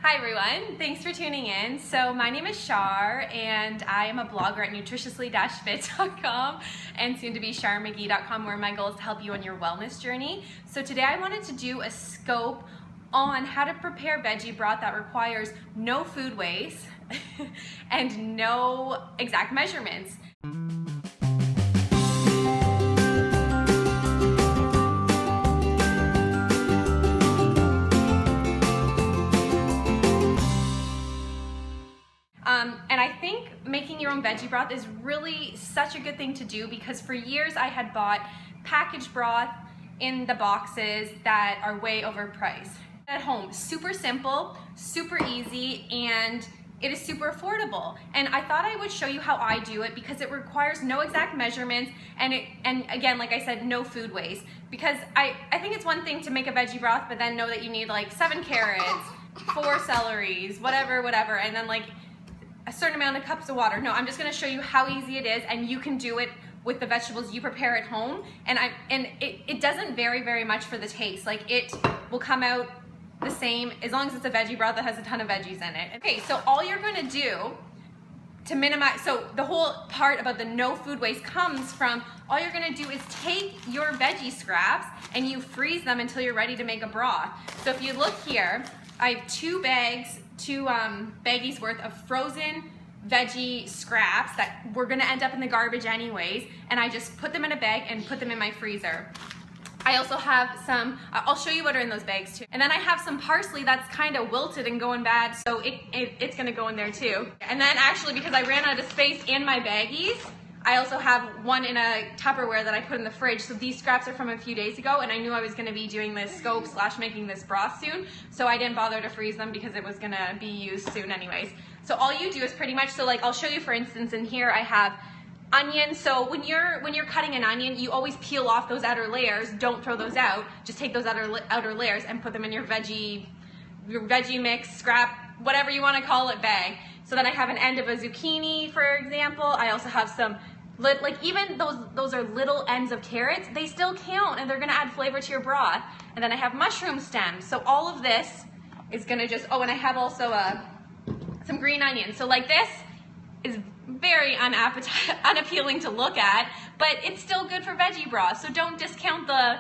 Hi everyone, thanks for tuning in. So my name is Shar and I am a blogger at nutritiously-fit.com and soon to be sharmcgee.com, where my goal is to help you on your wellness journey. So today I wanted to do a scope on how to prepare veggie broth that requires no food waste and no exact measurements. And I think making your own veggie broth is really such a good thing to do, because for years I had bought packaged broth in the boxes that are way overpriced. At home, super simple, super easy, and it is super affordable. And I thought I would show you how I do it, because it requires no exact measurements and again, like I said, no food waste. Because I think it's one thing to make a veggie broth, but then know that you need like 7 carrots, 4 celeries, whatever, and then like a certain amount of cups of water. No, I'm just gonna show you how easy it is, and you can do it with the vegetables you prepare at home. And it doesn't vary very much for the taste. Like, it will come out the same as long as it's a veggie broth that has a ton of veggies in it. Okay, so all you're gonna do to minimize, so the whole part about the no food waste comes from, all you're gonna do is take your veggie scraps and you freeze them until you're ready to make a broth. So if you look here, I have 2 baggies worth of frozen veggie scraps that were gonna end up in the garbage anyways, and I just put them in a bag and put them in my freezer. I also have some, I'll show you what are in those bags too. And then I have some parsley that's kind of wilted and going bad, so it's gonna go in there too. And then actually, because I ran out of space in my baggies, I also have one in a Tupperware that I put in the fridge. So these scraps are from a few days ago, and I knew I was gonna be doing this scope / making this broth soon, so I didn't bother to freeze them because it was gonna be used soon anyways. So all you do is pretty much, so like I'll show you, for instance, in here I have onions. So when you're cutting an onion, you always peel off those outer layers. Don't throw those out. Just take those outer layers and put them in your veggie mix, scrap, whatever you want to call it, bag. So then I have an end of a zucchini, for example. I also have some, like, even those are little ends of carrots. They still count, and they're gonna add flavor to your broth. And then I have mushroom stems. So all of this is gonna just, oh, and I have also some green onions. So like, this is very unappealing to look at, but it's still good for veggie broth. So don't discount the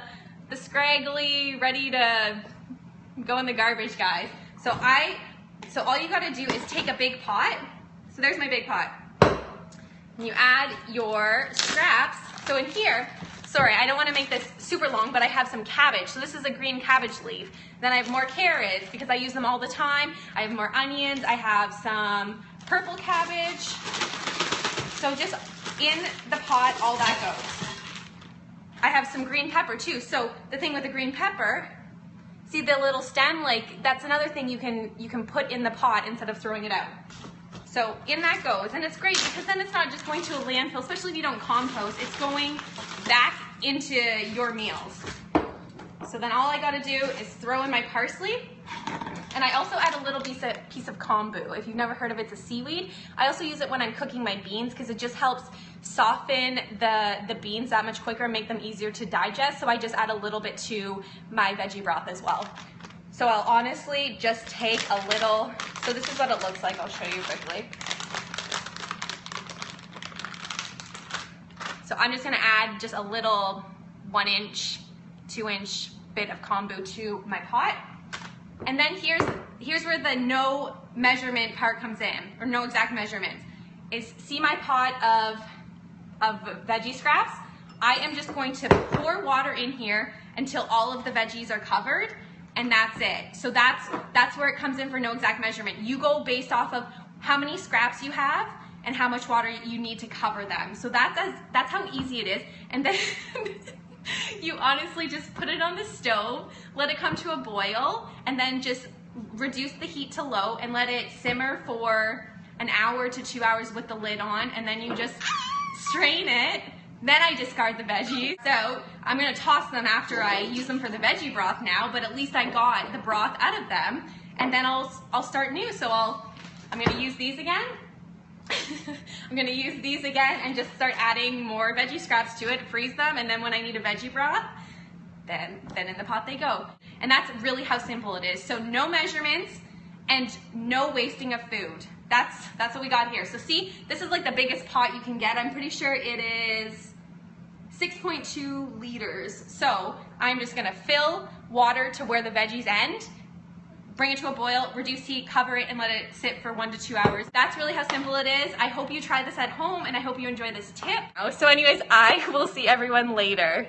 scraggly, ready to go in the garbage guys. So all you gotta do is take a big pot. So there's my big pot. And you add your scraps. So in here, sorry, I don't wanna make this super long, but I have some cabbage. So this is a green cabbage leaf. Then I have more carrots because I use them all the time. I have more onions. I have some purple cabbage. So just in the pot, all that goes. I have some green pepper too. So the thing with the green pepper, see the little stem? Like, that's another thing you can put in the pot instead of throwing it out. So in that goes, and it's great because then it's not just going to a landfill, especially if you don't compost. It's going back into your meals. So then all I gotta do is throw in my parsley, and I also add a little piece of kombu. If you've never heard of it, it's a seaweed. I also use it when I'm cooking my beans because it just helps soften the beans that much quicker and make them easier to digest. So I just add a little bit to my veggie broth as well. So I'll honestly just take a little, so this is what it looks like. I'll show you quickly. So I'm just gonna add just a little 1-inch, 2-inch bit of kombu to my pot. And then here's where the no measurement part comes in, or no exact measurements. Is, see my pot of veggie scraps? I am just going to pour water in here until all of the veggies are covered, and that's it. So that's where it comes in for no exact measurement. You go based off of how many scraps you have and how much water you need to cover them. So that's how easy it is. And then you honestly just put it on the stove, let it come to a boil, and then just reduce the heat to low and let it simmer for an hour to 2 hours with the lid on, and then you just strain it. Then I discard the veggies. So I'm gonna toss them after I use them for the veggie broth now, but at least I got the broth out of them, and then I'll start new. So I'm gonna use these again. I'm gonna use these again and just start adding more veggie scraps to it, freeze them, and then when I need a veggie broth, then in the pot they go. And that's really how simple it is. So no measurements, and no wasting of food. That's what we got here. So see, this is like the biggest pot you can get. I'm pretty sure it is 6.2 liters. So I'm just gonna fill water to where the veggies end, bring it to a boil, reduce heat, cover it, and let it sit for 1 to 2 hours. That's really how simple it is. I hope you try this at home, and I hope you enjoy this tip. So anyways, I will see everyone later.